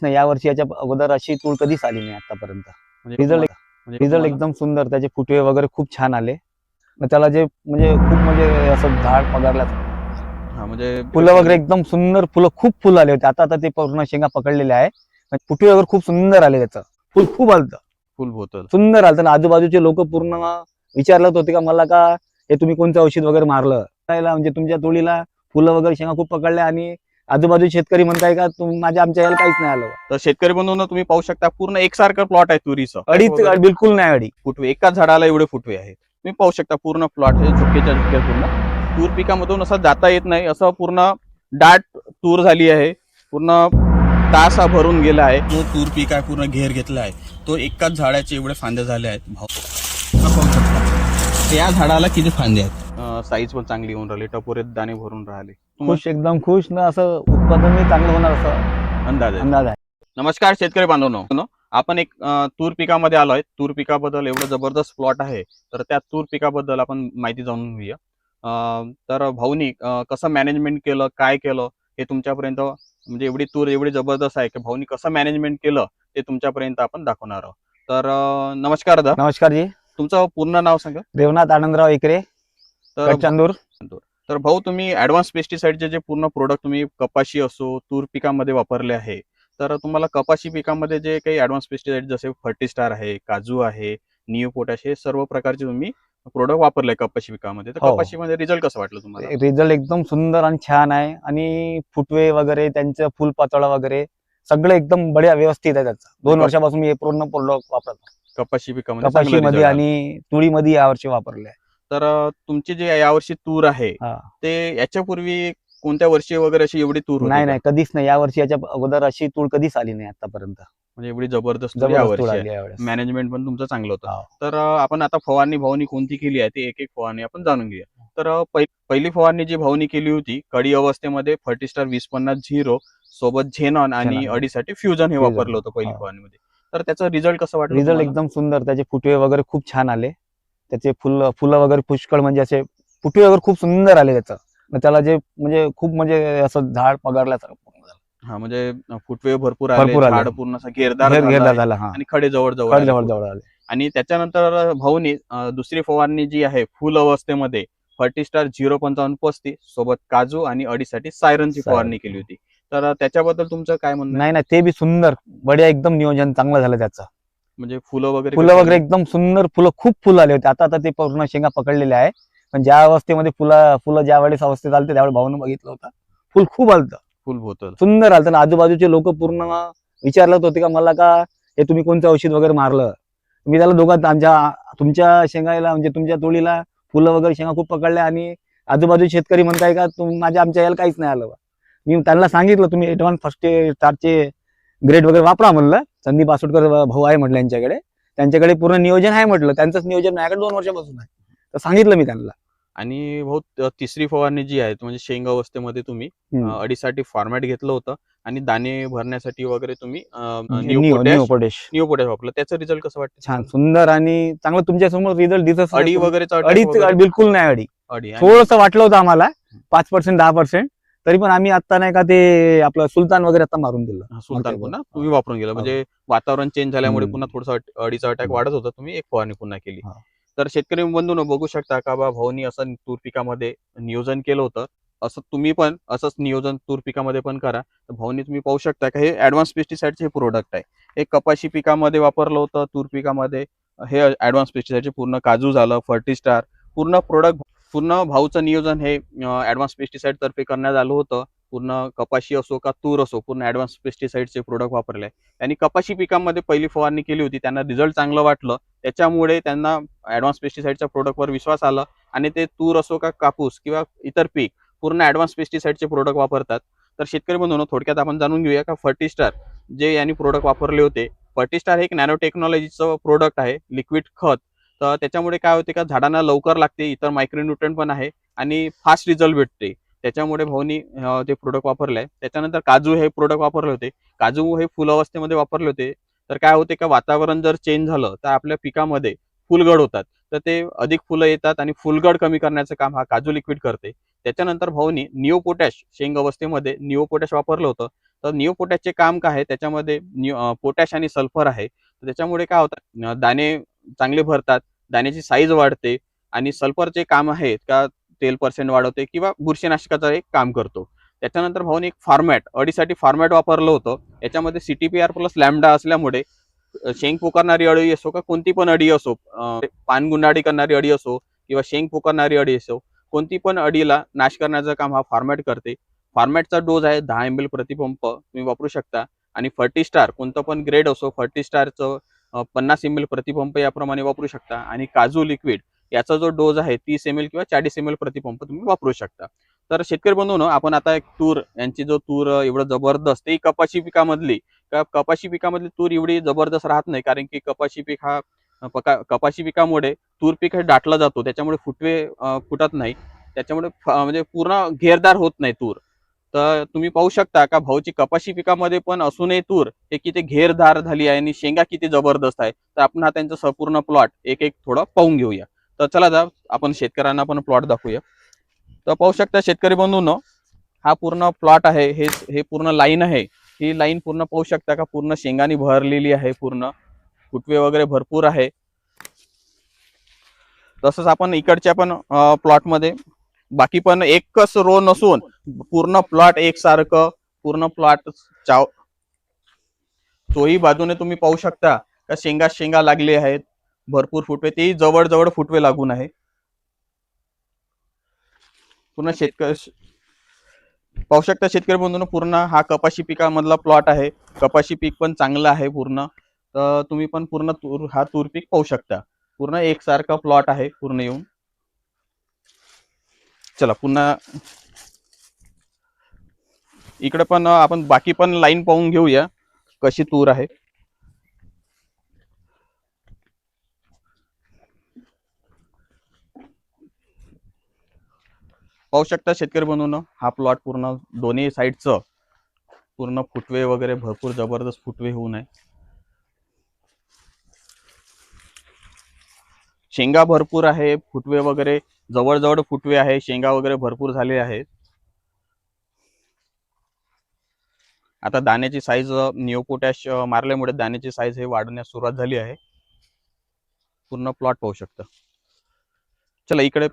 नाही, या वर्षी याच्या अगोदर अशी तूर कधीच आली नाही आतापर्यंत. म्हणजे रिझल्ट एकदम सुंदर, त्याचे फुटवे वगैरे खूप छान आले. मग त्याला जे म्हणजे खूप म्हणजे असं झाड पगारला म्हणजे फुलं वगैरे एकदम सुंदर, खूप फुलं आले होते. आता ते पूर्ण शेंगा पकडलेले आहे. फुटवे वगैरे खूप सुंदर आले, त्याचं फुल खूप आलतं, फुल होत सुंदर आलतं. आजूबाजूचे लोक पूर्ण विचारत होते का मला का हे तुम्ही कोणतं औषध वगैरे मारलं म्हणजे तुमच्या तोडीला फुलं वगैरे शेंगा खूप पकडल्या. आणि आजूबाजू शेतकरी म्हणताय का आमच्या याला काहीच नाही आलं. तर शेतकरी बंधूंनो तुम्ही पाहू शकता पूर्ण एकसारखं प्लॉट आहे तुरीचं. अडीच बिलकुल नाही अडी फुटवे एकाच झाडाला एवढे फुटवे आहेत. तुम्ही पाहू शकता पूर्ण प्लॉट हे झुपकेच्या झुपके पूर्ण तूर पिकामधून असं जाता येत नाही, असं पूर्ण दाट तूर झाली आहे. पूर्ण तासा भरून गेला आहे. तो तूर पीक आहे पूर्ण घेर घेतला आहे. तो एकाच झाडाचे एवढे फांदे झाले आहेत. भाऊ पाहू शकता त्या झाडाला किती फांदे आहेत. साईज पण चांगली येऊन राहिली, टपोरे दाणे भरून राहिले. खुश, एकदम खुश ना, असं उत्पादनही चांगलं होणार असं अंदाज आहे. नमस्कार शेतकरी बांधवांनो, आपण एक तूर पिकामध्ये आलोय. तूर पिकाबद्दल एवढं जबरदस्त प्लॉट आहे, तर त्या तूर पिकाबद्दल आपण माहिती जाणून घेऊया. तर भाऊनी कसं मॅनेजमेंट केलं, काय केलं हे तुमच्यापर्यंत, म्हणजे एवढी तूर एवढी जबरदस्त आहे की भाऊनी कसं मॅनेजमेंट केलं ते तुमच्यापर्यंत आपण दाखवणार आहोत. तर नमस्कार दादा. नमस्कार जी. तुमचं पूर्ण नाव सांगा. रेवनाथ आनंदराव एकरे, चांदूर. तर भाऊ तुम्ही ऍडव्हान्स पेस्टिसाइडचे जे पूर्ण प्रोडक्ट तुम्ही कपाशी असो तूर पिकामध्ये वापरले आहे, तर तुम्हाला कपाशी पिकामध्ये जे काही ऍडव्हान्स पेस्टिसाइड जसे फर्टिस्टार आहे, काजू आहे, निओ पोटॅश हे सर्व प्रकारचे तुम्ही प्रोडक्ट वापरले कपाशी पिकामध्ये, तर कपाशीमध्ये रिझल्ट कसं वाटलं तुम्हाला? रिझल्ट एकदम सुंदर आणि छान आहे. आणि फुटवे वगैरे त्यांचं फुल पातळ वगैरे सगळं एकदम बढिया व्यवस्थित आहे. त्याचं 2 वर्षापासून मी पूर्ण प्रोडक्ट वापरतो कपाशी पिकामध्ये. कपाशीमध्ये आणि तुळीमध्ये यावर्षी वापरले. तर तुमची जी यावर्षी तूर आहे ते याच्यापूर्वी कोणत्या वर्षी वगैरे अशी एवढी तूर होती? नाही, कधीच नाही. या वर्षी याच्या अगोदर अशी तूर कधीच आली नाही आतापर्यंत. म्हणजे एवढी जबरदस्त मॅनेजमेंट पण तुमचं चांगलं होतं. तर आपण आता फवारणी भाऊनी कोणती केली आहे ते एक एक फवारणी आपण जाणून घेऊया. तर पहिली फवारणी जी भाऊनी केली होती कडी अवस्थेमध्ये फर्टिस्टार 2050 सोबत झेनॉन आणि अडीसाठी फ्युजन हे वापरलं होतं पहिली फवारणीमध्ये. तर त्याचा रिझल्ट कसं वाटलं? रिझल्ट एकदम सुंदर, त्याचे फुटवे वगैरे खूप छान आले. त्याचे फुलं वगैरे पुष्कळ, म्हणजे असे फुटवे वगैरे खूप सुंदर आले. त्याला जे म्हणजे खूप म्हणजे असं झाड पगारल्यासारखं. म्हणजे फुटवे भरपूर आले, झाड पूर्ण असं घेरदार झालं आणि खडे जवळ आले. आणि त्याच्यानंतर भाऊनी दुसरी फवारणी जी आहे फुल अवस्थेमध्ये फर्टिस्टार 05535 सोबत काजू आणि अडीसाठी सायरनची फवारणी केली होती. तर त्याच्याबद्दल तुमचं काय म्हणणं? नाही, ते बी सुंदर, बढिया, एकदम नियोजन चांगलं झालं त्याचं. म्हणजे फुलं वगैरे एकदम सुंदर, खूप फुलं आले होते. आता ते पूर्ण शेंगा पकडलेले आहे. पण ज्या अवस्थेमध्ये फुलं ज्या वेळेस अवस्थेत आलते त्यावेळेस भाऊनं बघितलं होतं, फुल खूप आलतं, फुल होतं, सुंदर आलतं. आजूबाजूचे लोक पूर्ण विचारत होते का मला का हे तुम्ही कोणतं औषध वगैरे मारलं. मी त्याला तुमच्या शेंगाला म्हणजे तुमच्या तोडीला फुलं वगैरे शेंगा खूप पकडल्या. आणि आजूबाजू शेतकरी म्हणताय का आमच्या याला काहीच नाही आलं. मी त्यांना सांगितलं तुम्ही ऍडव्हान्स फर्स्ट स्टारचे ग्रेड वगैरे वापरा म्हणलं. संदीप आसोटकर भाऊ आहे म्हटलं यांच्याकडे, त्यांच्याकडे पूर्ण नियोजन आहे म्हटलं. त्यांचंच नियोजन माझ्याकडे 2 वर्षापासून आहे. तर सांगितलं मी त्यांना. आणि भाऊ तिसरी फवारणी जी आहे म्हणजे शेंग अवस्थेमध्ये तुम्ही अडीसाठी फॉर्मॅट घेतलं होतं आणि दाणे भरण्यासाठी वगैरे तुम्ही निओ पोटॅश वापरलं. त्याचा रिझल्ट कसं वाटतं? छान, सुंदर आणि चांगलं. तुमच्या समोर रिझल्ट दिसत. अडी वगैरे बिलकुल नाही अडी. थोडंसं वाटलं होतं आम्हाला 5% 10%, तरी पण आम्ही आता नाही का ते आपलं सुलतान वगैरे आता मारून दिलं. सुलतान पुन्हा तुम्ही वापरून गेलं, म्हणजे वातावरण चेंज झाल्यामुळे पुन्हा थोडंसं अडीचा अटॅक वाढत होता, तुम्ही एक फवारणी पुन्हा केली. तर शेतकरी बंधूंनो बघू शकता का बा भाऊनी असं तूर पिकामध्ये नियोजन केलं होतं. असं तुम्ही पण असंच नियोजन तूर पिकामध्ये पण करा. तर भाऊनी तुम्ही पाहू शकता का हे ऍडव्हान्स पेस्टिसाइडचे हे प्रोडक्ट आहे. हे कपाशी पिकामध्ये वापरलं होतं, तूर पिकामध्ये हे ऍडव्हान्स पेस्टिसाइडचे पूर्ण काजू झालं, फर्टिस्टार पूर्ण प्रोडक्ट पूर्ण भाऊचं नियोजन हे ऍडव्हान्स पेस्टिसाइड तर्फे करण्यात आलं होतं. पूर्ण कपाशी असो का तूर असो पूर्ण ऍडव्हान्स पेस्टिसाइडचे प्रोडक्ट वापरले. आणि कपाशी पिकामध्ये पहिली फवारणी केली होती, त्यांना रिझल्ट चांगलं वाटलं, त्याच्यामुळे त्यांना ऍडव्हान्स पेस्टिसाइडच्या प्रोडक्टवर विश्वास आला आणि ते तूर असो का कापूस किंवा इतर पीक पूर्ण ऍडव्हान्स पेस्टिसाइडचे प्रोडक्ट वापरतात. तर शेतकरी बंधूंनो थोडक्यात आपण जाणून घेऊया का फर्टिस्टार जे यांनी प्रोडक्ट वापरले होते. फर्टिस्टार हे एक नॅनो टेक्नॉलॉजीचं प्रोडक्ट आहे, लिक्विड खत. तर त्याच्यामुळे काय होते का झाडांना लवकर लागते, इतर मायक्रोन्यूट्रंट पण आहे आणि फास्ट रिझल्ट भेटते. त्याच्यामुळे भाऊनी ते प्रोडक्ट वापरले. त्याच्यानंतर काजू हे प्रोडक्ट वापरले होते. काजू हे फुल अवस्थेमध्ये वापरले होते. तर काय होते का वातावरण जर चेंज झालं तर आपल्या पिकामध्ये फुलगड होतात, तर ते अधिक फुलं येतात आणि फुलगड कमी करण्याचं काम हा काजू लिक्विड करते. त्याच्यानंतर भाऊनी निओ पोटॅश शेंग अवस्थेमध्ये निओ पोटॅश वापरलं होतं. तर निओ पोटॅशचे काम काय आहे, त्याच्यामध्ये पोटॅश आणि सल्फर आहे. तर त्याच्यामुळे काय होतं, दाणे चांगले भरतात, दाण्याची साईज वाढते आणि सल्फरचे काम आहे का तेल पर्सेंट वाढवते किंवा बुरशीनाशकाचं एक काम करतो. त्याच्यानंतर भाऊने एक फॉर्मॅट अडीसाठी फॉर्मॅट वापरलं होतं. याच्यामध्ये CTPR प्लस लॅम्बडा असल्यामुळे शेंग पोकारणारी अळी असो का कोणती पण अळी असो, पानगुंडाळी करणारी अळी असो किंवा शेंग पोकारणारी अळी असो, कोणती पण अळीला नाश करण्याचं काम हा फॉर्मॅट करते. फॉर्मॅटचा डोस आहे 10 ml प्रतिपंप, तुम्ही वापरू शकता. आणि फर्टिस्टार कोणतं पण ग्रेड असो, फर्टिस्टारचं 50 ml प्रतिपंप याप्रमाणे वापरू शकता. आणि काजू लिक्विड याचा जो डोस आहे 30 ml किंवा 40 ml प्रतिपंप तुम्ही वापरू शकता. तर शेतकरी बंधूंनो, आपण आता एक तूर यांची जो तूर एवढं जबरदस्त, ही कपाशी पिकामधली कपाशी पिकामधली तूर एवढी जबरदस्त राहत नाही, कारण की कपाशी पीक हा कपाशी पिकामुळे तूर पीक हे दाटला जातो, त्याच्यामुळे फुटवे फुटत नाही, त्याच्यामुळे म्हणजे पूर्ण घेरदार होत नाही तूर. तर तुम्ही पाहू शकता का भाऊची कपाशी पिकामध्ये पण असूनही तूर हे किती घेरदार झाली आहे आणि शेंगा किती जबरदस्त आहे. तर आपण हा त्यांचा संपूर्ण प्लॉट एक एक थोडं पाहून घेऊया. तर चला जा आपण शेतकऱ्यांना पण प्लॉट दाखवूया. तर पाहू शकता शेतकरी बंधूंनो, हा पूर्ण प्लॉट आहे, हे पूर्ण लाईन आहे. ही लाईन पूर्ण पाहू शकता का पूर्ण शेंगानी भरलेली आहे, पूर्ण फुटवे वगैरे भरपूर आहे. तसंच आपण इकडच्या पण प्लॉटमध्ये बाकी पण एकच रो नसून पूर्ण प्लॉट एकसारखं, पूर्ण प्लॉट चोही बाजूने तुम्ही पाहू शकता का शेंगा शेंगा लागले आहेत, भरपूर फुटवे, तेही जवळ जवळ फुटवे लागून आहे. पूर्ण शेतकरी पाहू शकता शेतकरी बंधूंनो, पूर्ण हा कपाशी पिकामधला प्लॉट आहे. कपाशी पीक पण चांगलं आहे पूर्ण. तर तुम्ही पण पूर्ण हा तूर पीक पाहू शकता. पूर्ण एकसारखा प्लॉट आहे पूर्ण येऊन. चला पुन्हा इकडे पण आपण बाकी पण लाईन पाहून घेऊया कशी तूर आहे. पाहू शकता शेतकरी बंधूंनो, हा प्लॉट पूर्ण दोन्ही साईडचं पूर्ण फुटवे वगैरे भरपूर जबरदस्त फुटवे होऊन आहे. शेंगा भरपूर आहे, फुटवे वगैरे जवळ फुटवे आहे, शेंगा वगैरे भरपूर झाले आहेत. आता दाण्याची साईज निओ पोटॅश मारल्यामुळे दाण्याची साईज हे वाढण्यास सुरुवात झाली आहे. पूर्ण प्लॉट पाहू शकता. चला इकडे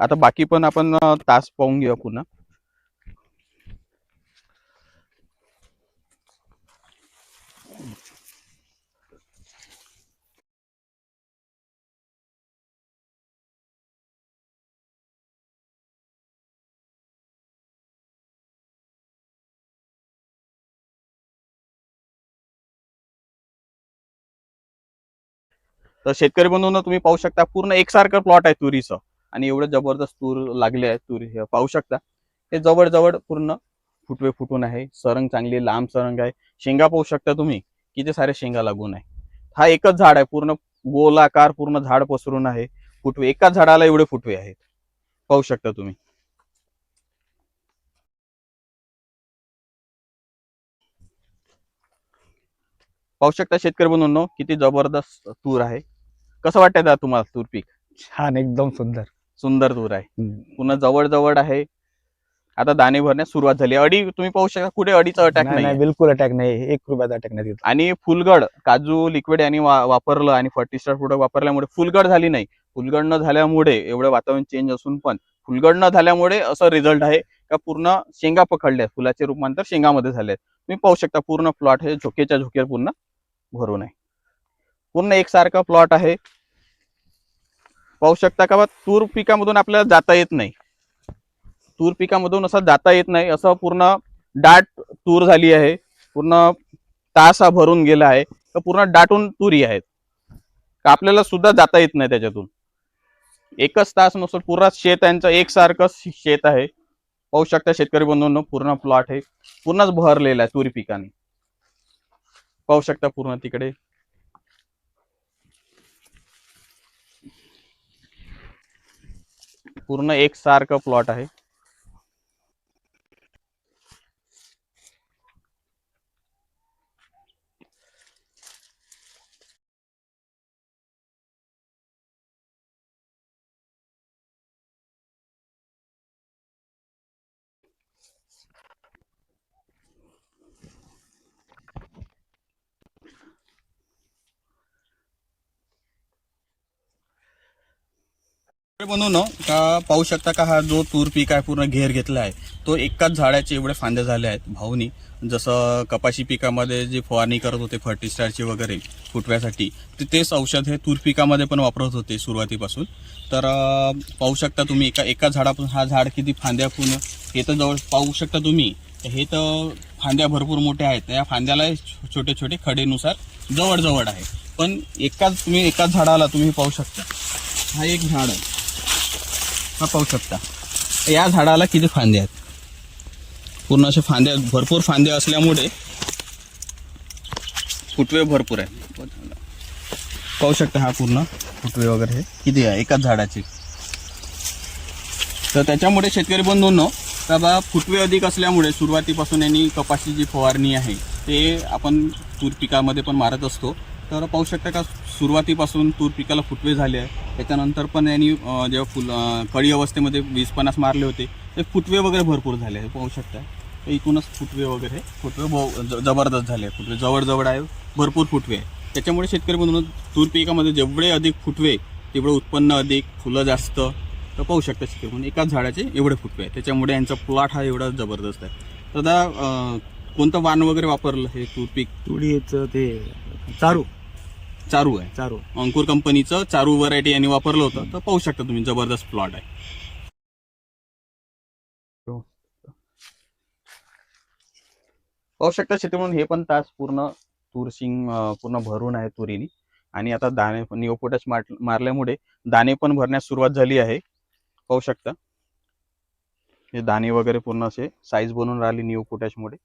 आता बाकी पण आपण तास पाहून घेऊया पुन्हा. तर शेतकरी बंधूंनो, तुम्ही पाहू शकता पूर्ण एकसारखं प्लॉट आहे तुरीचं, आणि एवढं जबरदस्त तूर लागले आहे. तुरी हे पाहू शकता, हे जवळ पूर्ण फुटवे फुटून आहे. सरंग चांगली लांब सरंग आहे. शेंगा पाहू शकता तुम्ही किती सारे शेंगा लागून आहे. हा एकच झाड आहे, पूर्ण गोलाकार पूर्ण झाड पसरून आहे. फुटवे एकाच झाडाला एवढे फुटवे आहेत, पाहू शकता तुम्ही. पाहू शकता शेतकरी बंधूंनो, किती जबरदस्त तूर आहे. कसं वाटतंय तुम्हाला तूर पीक? छान, एकदम सुंदर सुंदर तूर आहे, पूर्ण जवळ आहे. आता दाणे भरण्यास सुरुवात झाली. अडी तुम्ही पाहू शकता, कुठे अडीचा अटॅक नाही नाही. बिलकुल अटॅक नाही, 1 रुपयाचा अटॅक नाही. आणि फुलगड काजू लिक्विड यांनी वापरलं आणि फर्टिस्टर प्रोडक्ट वापरल्यामुळे फुलगड झाली नाही. फुलगड न झाल्यामुळे, एवढं वातावरण चेंज असून पण फुलगड न झाल्यामुळे असं रिझल्ट आहे का पूर्ण शेंगा पकडल्या, फुलाचे रूपांतर शेंगामध्ये झाले. तुम्ही पाहू शकता पूर्ण प्लॉट हे झोकेच्या झोके पूर्ण भरून आहे. पूर्ण एकसारखा प्लॉट आहे. पाहू शकता का तूर पिकामधून आपल्याला जाता येत नाही. तूर पिकामधून असं जाता येत नाही, असं पूर्ण दाट तूर झाली आहे. पूर्ण तास हा भरून गेला आहे, तर पूर्ण दाटून तुरी आहेत. आपल्याला सुद्धा जाता येत नाही त्याच्यातून. एकच तास नसून पूर्ण शेत यांचं एकसारखं शेत आहे. पाहू शकता शेतकरी बंधूंनो, पूर्ण प्लॉट आहे पूर्णच भरलेला आहे तुरी पिकाने. पाहू शकता पूर्ण तिकडे पूर्ण एकसारखं प्लॉट आहे. म्हणून का पाहू शकता का हा जो तूर पीक आहे पूर्ण घेर घेतला आहे तो एकाच झाडाचे एवढे फांदे झाले आहेत भाऊनी. जसं कपाशी पिकामध्ये जे फवारणी करत होते फर्टिलायझरची वगैरे फुटव्यासाठी ते तेच औषध हे तूर पिकामध्ये पण वापरत होते सुरुवातीपासून. तर पाहू शकता तुम्ही एका झाडापासून हा झाड किती फांद्या पूर्ण हे तर जवळ पाहू शकता तुम्ही. हे तर फांद्या भरपूर मोठ्या आहेत. या फांद्याला छोटे छोटे खडेनुसार जवळ आहे. पण एकाच झाडाला तुम्ही पाहू शकता हा एक झाड आहे. हा पाहू शकता या झाडाला किती फांदे आहेत. पूर्ण असे फांद्या भरपूर फांदे असल्यामुळे फुटवे भरपूर आहेत. पाहू शकता हा पूर्ण फुटवे वगैरे हे किती आहे एकाच झाडाचे. तर त्याच्यामुळे शेतकरी बंधूंनो का बा फुटवे अधिक असल्यामुळे सुरुवातीपासून यांनी कपाशी जी फवारणी आहे ते आपण तूर पिकामध्ये पण मारत असतो. तर पाहू शकता का सुरुवातीपासून तूर पिकाला फुटवे झाले आहे. त्याच्यानंतर पण यांनी जेव्हा कळी अवस्थेमध्ये 20-50 मारले होते ते फुटवे वगैरे भरपूर झाले आहे. पाहू शकता तर इथूनच फुटवे जबरदस्त झाले. फुटवे जवळ आहे भरपूर फुटवे आहे. त्याच्यामुळे शेतकरी म्हणून तूर पिकामध्ये जेवढे अधिक फुटवे तेवढं उत्पन्न अधिक फुलं जास्त. तर पाहू शकता शेतकरी म्हणून एकाच झाडाचे एवढे फुटवे आहे. त्याच्यामुळे यांचा प्लॉट हा एवढा जबरदस्त आहे. तर आता कोणतं वाण वगैरे वापरलं हे तूर पीक? तुडीचं ते चारू आहे. अंकुर कंपनीचं चारू व्हरायटी यांनी वापरलं होतं. तर पाहू शकता तुम्ही जबरदस्त प्लॉट आहे. पाहू शकता शेती म्हणून हे पण तास पूर्ण तूरशिंग पूर्ण भरून आहे तुरीनी. आणि आता दाणे निओ पोटॅश मारल्यामुळे दाणे पण भरण्यास सुरुवात झाली आहे. पाहू शकता हे दाणे वगैरे पूर्ण असे साईज बनून राहिली निओ पोटॅशमुळे.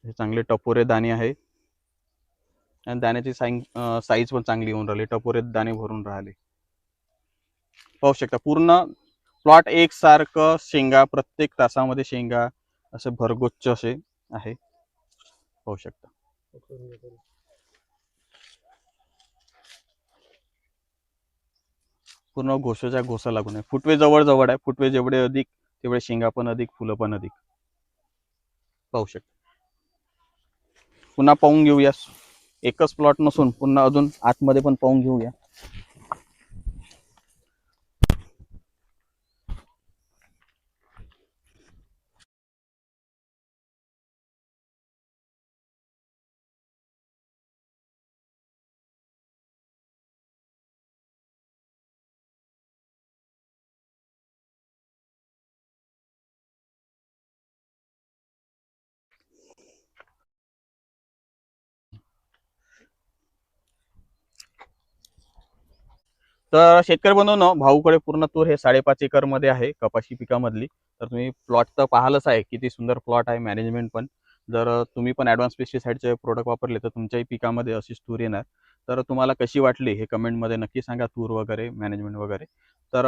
हे चांगले टपोरे दाणे आहे आणि दाण्याची साईज पण चांगली होऊन राहिली. टपोरे दाणे भरून राहिले. पाहू शकता पूर्ण प्लॉट एकसारखं शेंगा प्रत्येक तासामध्ये शेंगा असे भरगोच्च असे आहे. पाहू शकता पूर्ण घोसाच्या घोसा लागून आहे. फुटवे जवळ आहे. फुटवे जेवढे अधिक तेवढे शेंगा पण अधिक फुलं पण अधिक. पाहू शकता पुन्हा पाहून घेऊया. एकच प्लॉट नसून पुन्हा अजून आतमध्ये पण पाहून घेऊया. तर शेतकरी बंधूंनो भाऊकडे पूर्ण तूर हे 5.5 एकर मध्ये आहे कपाशी पिकामधली. तर तुम्ही प्लॉट तर पाहालच आहे किती सुंदर प्लॉट आहे. मॅनेजमेंट पण जर तुम्ही पण ॲडव्हान्स पेस्टिसाइडचे प्रोडक्ट वापरले तर तुमच्याही पिकामध्ये अशीच तूर येणार. तर तुम्हाला कशी वाटली हे कमेंटमध्ये नक्की सांगा. तूर वगैरे मॅनेजमेंट वगैरे. तर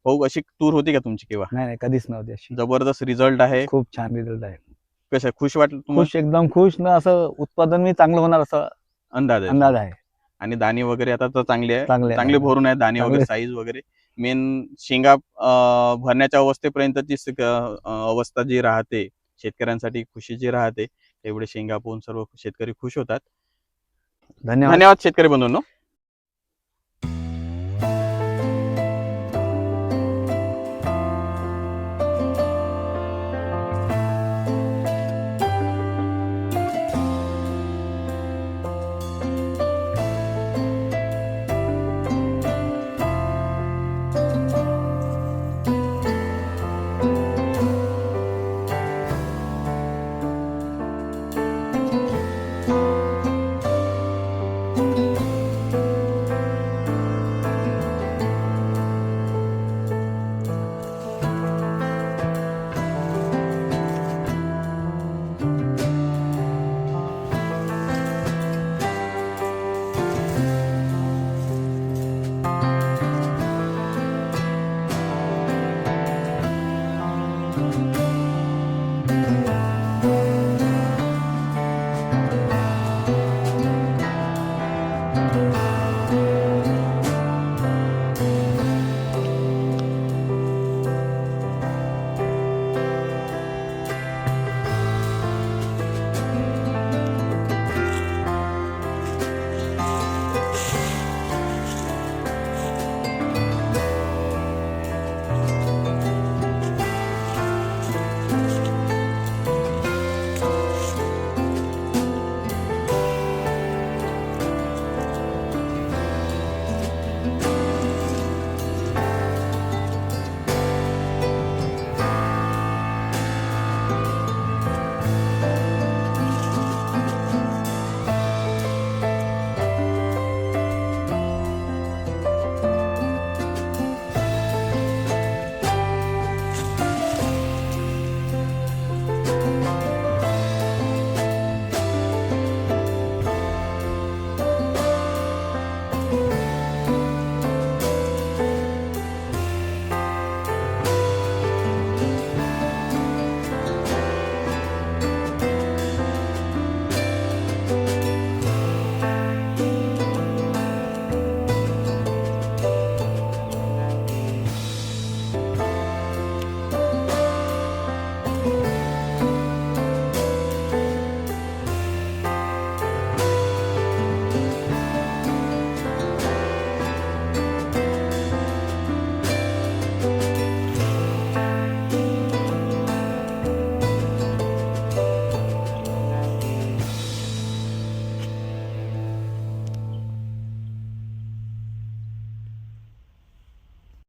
भाऊ अशी तूर होती का तुमची केव्हा? नाही कधीच नव्हती अशी. जबरदस्त रिझल्ट आहे. खूप छान रिझल्ट आहे. कसं खुश वाटलं तुम्हाला? खुश एकदम खुश ना. असं उत्पादन मी चांगलं होणार असं अंदाज आहे. आणि दाणे वगैरे आता तर चांगले आहे. चांगले चांगले भरून आहे दाणे वगैरे साईज वगैरे. मेन शेंगा भरण्याच्या अवस्थेपर्यंतची अवस्था जी राहते शेतकऱ्यांसाठी खुशीची राहते. एवढे शेंगा पाहून सर्व शेतकरी खुश होतात. धन्यवाद शेतकरी बंधूंनो.